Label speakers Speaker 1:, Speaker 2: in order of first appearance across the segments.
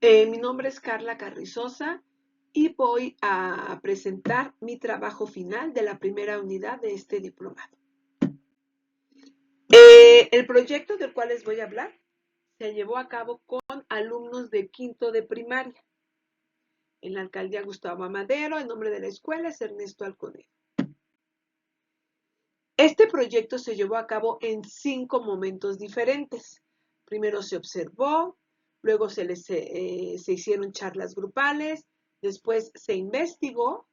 Speaker 1: Mi nombre es Carla Carrizosa y voy a presentar mi trabajo final de la primera unidad de este diplomado. El proyecto del cual les voy a hablar se llevó a cabo con alumnos de quinto de primaria en la alcaldía Gustavo Amadero. El nombre de la escuela es Ernesto Alconedo. Este proyecto se llevó a cabo en 5 momentos diferentes. Primero se observó, luego se hicieron charlas grupales, después se investigó,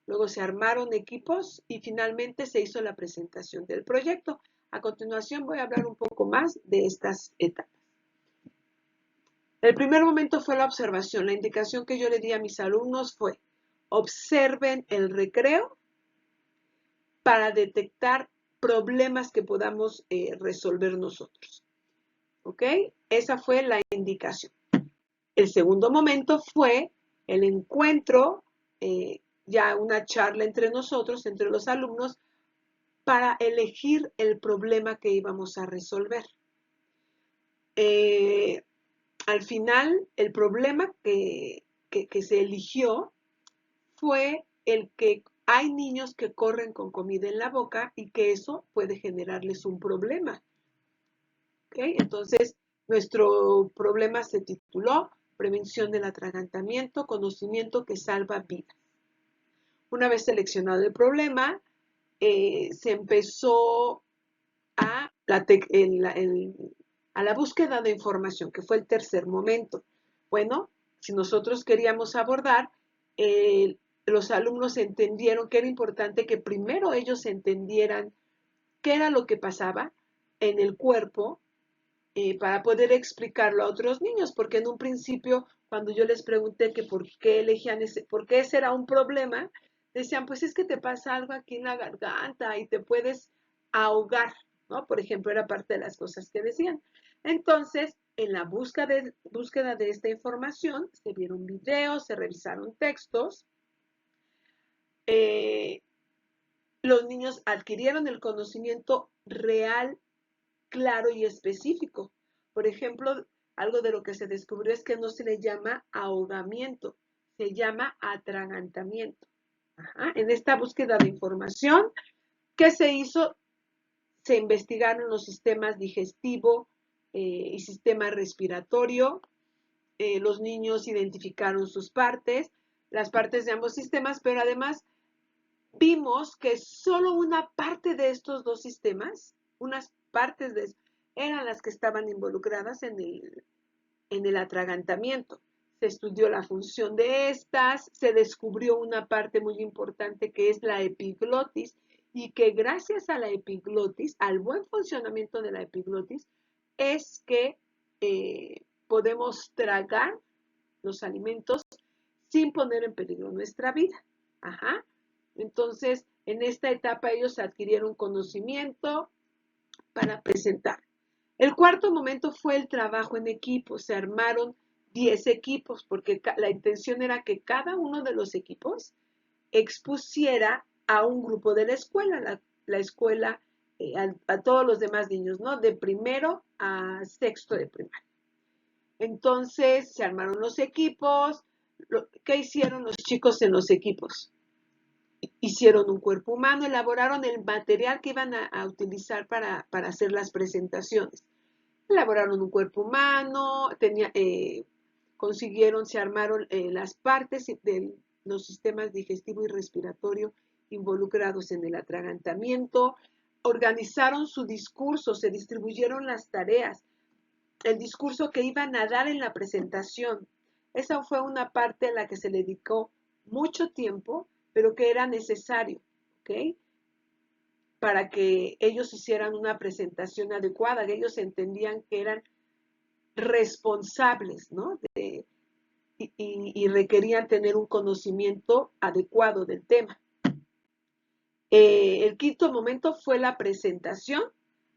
Speaker 1: luego se armaron equipos y finalmente se hizo la presentación del proyecto. A continuación voy a hablar un poco más de estas etapas. El primer momento fue la observación. La indicación que yo le di a mis alumnos fue: observen el recreo para detectar problemas que podamos resolver nosotros. ¿Ok? Esa fue la indicación. El segundo momento fue el encuentro, ya una charla entre nosotros, entre los alumnos, para elegir el problema que íbamos a resolver. Al final, el problema que se eligió fue el que hay niños que corren con comida en la boca y que eso puede generarles un problema. ¿Okay? Entonces, nuestro problema se tituló Prevención del atragantamiento, conocimiento que salva vidas. Una vez seleccionado el problema, se empezó a la búsqueda de información, que fue el tercer momento. Bueno, si nosotros queríamos abordar, los alumnos entendieron que era importante que primero ellos entendieran qué era lo que pasaba en el cuerpo para poder explicarlo a otros niños, porque en un principio, cuando yo les pregunté que por qué elegían por qué ese era un problema, decían, pues es que te pasa algo aquí en la garganta y te puedes ahogar, ¿no? Por ejemplo, era parte de las cosas que decían. Entonces, en la búsqueda de esta información, se vieron videos, se revisaron textos, los niños adquirieron el conocimiento real, claro y específico. Por ejemplo, algo de lo que se descubrió es que no se le llama ahogamiento, se llama atragantamiento. Ajá. En esta búsqueda de información, ¿qué se hizo? Se investigaron los sistemas digestivo y sistema respiratorio. Los niños identificaron sus partes, las partes de ambos sistemas, pero además vimos que solo una parte de estos dos sistemas, unas partes eran las que estaban involucradas en el atragantamiento. Se estudió la función de estas, se descubrió una parte muy importante que es la epiglotis y que gracias a la epiglotis, al buen funcionamiento de la epiglotis, es que podemos tragar los alimentos sin poner en peligro nuestra vida. Ajá. Entonces, en esta etapa ellos adquirieron conocimiento para presentar. El cuarto momento fue el trabajo en equipo. Se armaron 10 equipos porque la intención era que cada uno de los equipos expusiera a un grupo de la escuela, la escuela a todos los demás niños, ¿no? De primero a sexto de primaria. Entonces se armaron los equipos. ¿Qué hicieron los chicos en los equipos? Hicieron un cuerpo humano, elaboraron el material que iban a utilizar para hacer las presentaciones. Elaboraron un cuerpo humano, consiguieron, se armaron las partes de los sistemas digestivo y respiratorio involucrados en el atragantamiento, organizaron su discurso, se distribuyeron las tareas, el discurso que iban a dar en la presentación. Esa fue una parte a la que se le dedicó mucho tiempo, pero que era necesario, ¿ok? Para que ellos hicieran una presentación adecuada, que ellos entendían que eran responsables, ¿no? Y requerían tener un conocimiento adecuado del tema. El quinto momento fue la presentación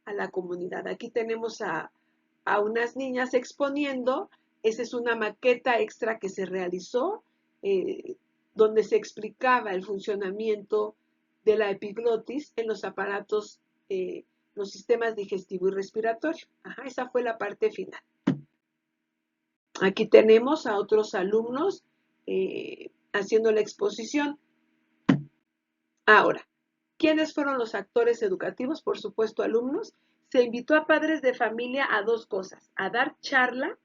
Speaker 1: a la comunidad. Aquí tenemos a unas niñas exponiendo. Esa es una maqueta extra que se realizó, donde se explicaba el funcionamiento de la epiglotis en los aparatos, los sistemas digestivo y respiratorio. Ajá, esa fue la parte final. Aquí tenemos a otros alumnos haciendo la exposición. Ahora, ¿quiénes fueron los actores educativos? Por supuesto, alumnos. Se invitó a padres de familia a dos cosas: a dar charla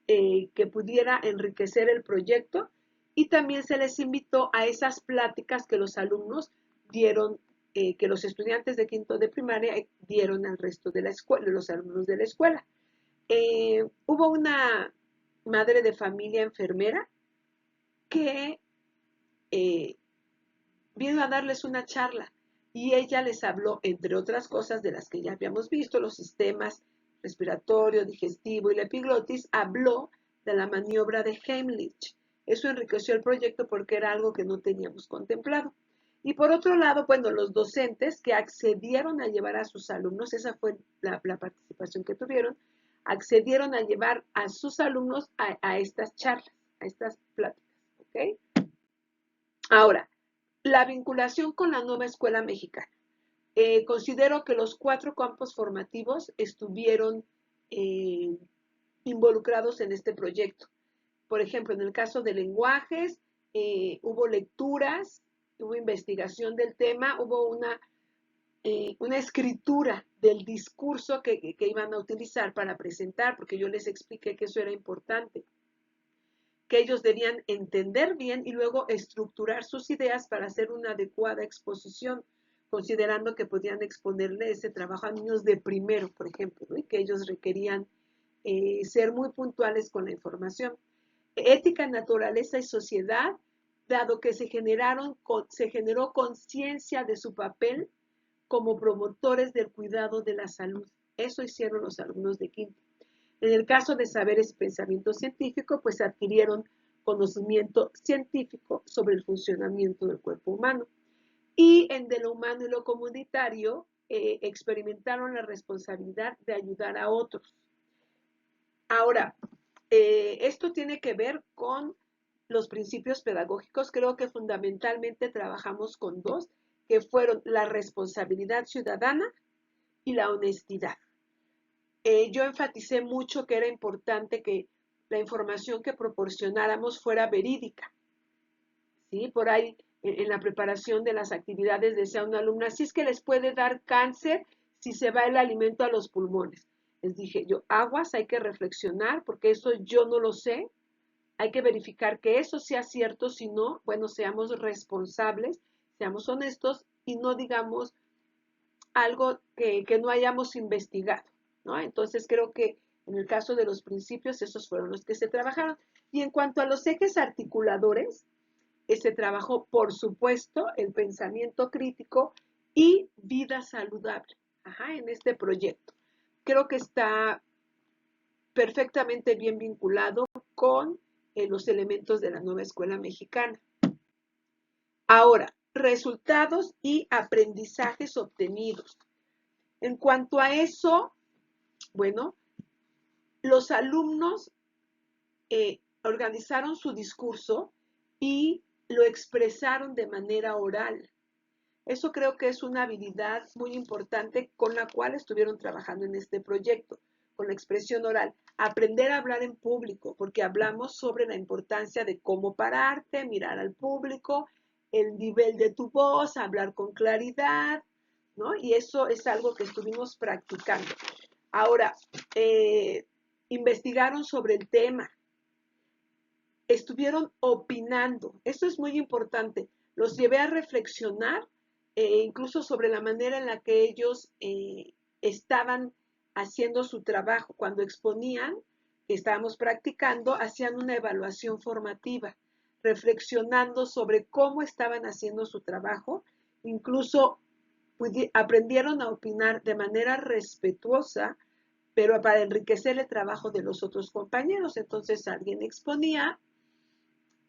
Speaker 1: que pudiera enriquecer el proyecto, y también se les invitó a esas pláticas que los alumnos dieron, que los estudiantes de quinto de primaria dieron al resto de la escuela, los alumnos de la escuela. Hubo una madre de familia enfermera que eh, vino a darles una charla y ella les habló, entre otras cosas de las que ya habíamos visto, los sistemas respiratorio, digestivo y la epiglotis, habló de la maniobra de Heimlich. Eso enriqueció el proyecto porque era algo que no teníamos contemplado. Y por otro lado, bueno, los docentes que accedieron a llevar a sus alumnos, esa fue la participación que tuvieron, accedieron a llevar a sus alumnos a estas charlas, a estas pláticas. ¿Okay? Ahora, la vinculación con la nueva escuela mexicana. Considero que los 4 campos formativos estuvieron involucrados en este proyecto. Por ejemplo, en el caso de lenguajes, hubo lecturas, hubo investigación del tema, hubo una escritura del discurso que iban a utilizar para presentar, porque yo les expliqué que eso era importante, que ellos debían entender bien y luego estructurar sus ideas para hacer una adecuada exposición, considerando que podían exponerle ese trabajo a niños de primero, por ejemplo, ¿no? Y que ellos requerían ser muy puntuales con la información. Ética, naturaleza y sociedad, dado que se generó conciencia de su papel como promotores del cuidado de la salud. Eso hicieron los alumnos de quinto. En el caso de saberes y pensamiento científico, pues adquirieron conocimiento científico sobre el funcionamiento del cuerpo humano. Y en de lo humano y lo comunitario, experimentaron la responsabilidad de ayudar a otros. Ahora, esto tiene que ver con los principios pedagógicos. Creo que fundamentalmente trabajamos con dos, que fueron la responsabilidad ciudadana y la honestidad. Yo enfaticé mucho que era importante que la información que proporcionáramos fuera verídica. ¿Sí? Por ahí, en la preparación de las actividades, decía una alumna, si es que les puede dar cáncer si se va el alimento a los pulmones. Les dije yo, aguas, hay que reflexionar, porque eso yo no lo sé. Hay que verificar que eso sea cierto, si no, bueno, seamos responsables, seamos honestos y no digamos algo que no hayamos investigado, ¿no? Entonces creo que en el caso de los principios, esos fueron los que se trabajaron. Y en cuanto a los ejes articuladores, se trabajó, por supuesto, el pensamiento crítico y vida saludable, en este proyecto. Creo que está perfectamente bien vinculado con los elementos de la nueva escuela mexicana. Ahora, resultados y aprendizajes obtenidos. En cuanto a eso, bueno, los alumnos organizaron su discurso y lo expresaron de manera oral. Eso creo que es una habilidad muy importante con la cual estuvieron trabajando en este proyecto, con la expresión oral. Aprender a hablar en público, porque hablamos sobre la importancia de cómo pararte, mirar al público, el nivel de tu voz, hablar con claridad, ¿no? Y eso es algo que estuvimos practicando. Ahora, investigaron sobre el tema, estuvieron opinando, eso es muy importante. Los llevé a reflexionar incluso sobre la manera en la que ellos estaban haciendo su trabajo. Cuando exponían, que estábamos practicando, hacían una evaluación formativa, reflexionando sobre cómo estaban haciendo su trabajo. Incluso aprendieron a opinar de manera respetuosa, pero para enriquecer el trabajo de los otros compañeros. Entonces alguien exponía,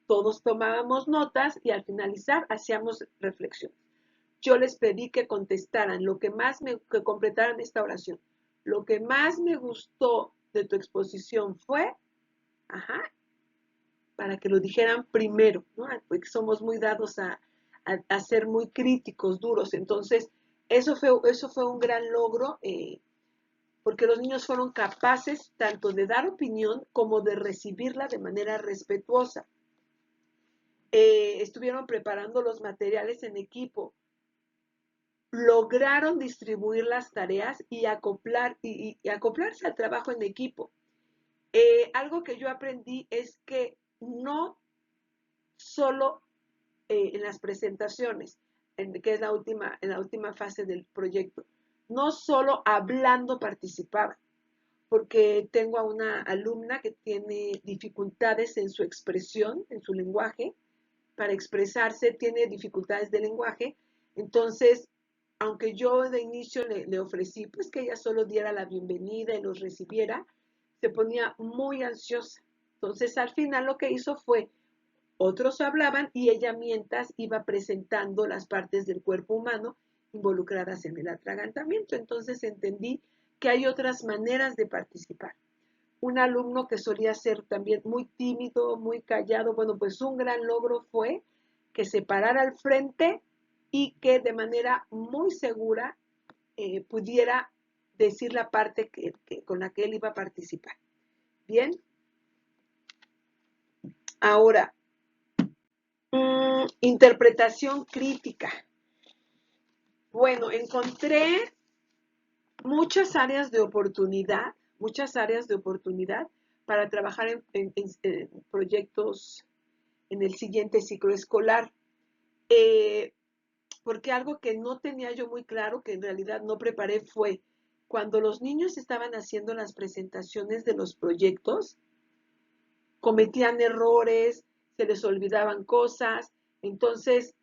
Speaker 1: todos tomábamos notas y al finalizar hacíamos reflexiones. Yo les pedí que contestaran que completaran esta oración. Lo que más me gustó de tu exposición fue, para que lo dijeran primero, ¿no? Porque somos muy dados a ser muy críticos, duros. Entonces, eso fue un gran logro porque los niños fueron capaces tanto de dar opinión como de recibirla de manera respetuosa. Estuvieron preparando los materiales en equipo, lograron distribuir las tareas y acoplarse al trabajo en equipo. Algo que yo aprendí es que no solo en las presentaciones, que es en la última fase del proyecto, no solo hablando participaban, porque tengo a una alumna que tiene dificultades en su expresión, en su lenguaje, para expresarse, tiene dificultades de lenguaje, entonces, aunque yo de inicio le ofrecí pues que ella solo diera la bienvenida y los recibiera, se ponía muy ansiosa. Entonces, al final lo que hizo fue, otros hablaban y ella mientras iba presentando las partes del cuerpo humano involucradas en el atragantamiento. Entonces entendí que hay otras maneras de participar. Un alumno que solía ser también muy tímido, muy callado, bueno, pues un gran logro fue que se parara al frente y que de manera muy segura pudiera decir la parte con la que él iba a participar. Bien, ahora, interpretación crítica. Bueno, encontré muchas áreas de oportunidad para trabajar en proyectos en el siguiente ciclo escolar. Porque algo que no tenía yo muy claro, que en realidad no preparé, fue cuando los niños estaban haciendo las presentaciones de los proyectos, cometían errores, se les olvidaban cosas, entonces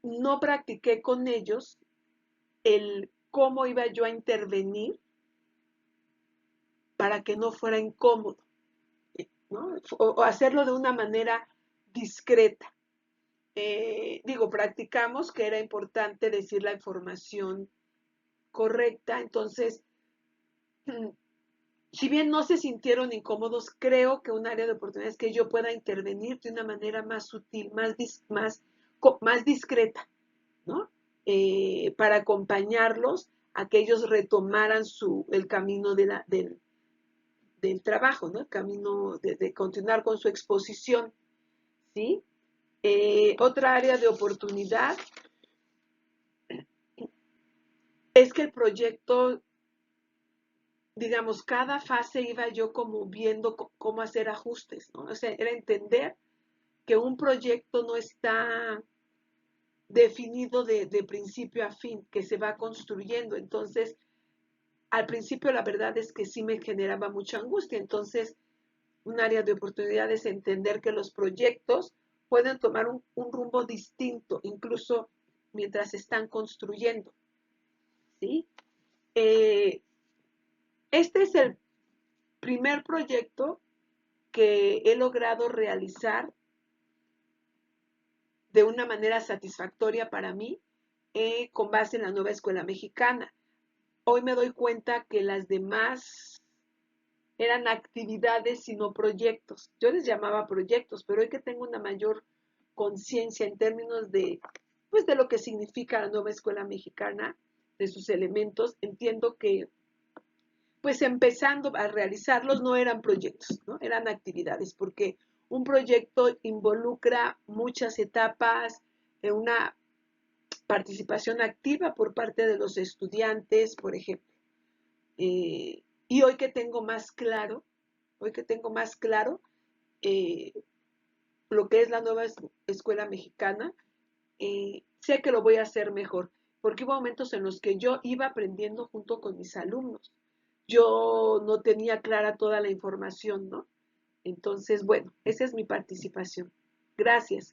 Speaker 1: no practiqué con ellos el cómo iba yo a intervenir para que no fuera incómodo, ¿no? O hacerlo de una manera discreta. Practicamos que era importante decir la información correcta, entonces, si bien no se sintieron incómodos, creo que un área de oportunidad es que yo pueda intervenir de una manera más sutil, más discreta, ¿no? Para acompañarlos a que ellos retomaran el camino del trabajo, ¿no? El camino de continuar con su exposición, ¿sí? Otra área de oportunidad es que el proyecto, digamos, cada fase iba yo como viendo cómo hacer ajustes, ¿no? O sea, era entender que un proyecto no está definido de principio a fin, que se va construyendo. Entonces, al principio la verdad es que sí me generaba mucha angustia. Entonces, un área de oportunidad es entender que los proyectos pueden tomar un rumbo distinto, incluso mientras se están construyendo, ¿sí? Este es el primer proyecto que he logrado realizar de una manera satisfactoria para mí con base en la nueva escuela mexicana. Hoy me doy cuenta que las demás eran actividades y no proyectos. Yo les llamaba proyectos, pero hoy que tengo una mayor conciencia en términos pues, de lo que significa la nueva escuela mexicana, de sus elementos, entiendo que pues empezando a realizarlos no eran proyectos, ¿no? Eran actividades, porque un proyecto involucra muchas etapas, una participación activa por parte de los estudiantes, por ejemplo. Y hoy que tengo más claro eh, lo que es la nueva escuela mexicana, sé que lo voy a hacer mejor, porque hubo momentos en los que yo iba aprendiendo junto con mis alumnos. Yo no tenía clara toda la información, ¿no? Entonces, bueno, esa es mi participación. Gracias.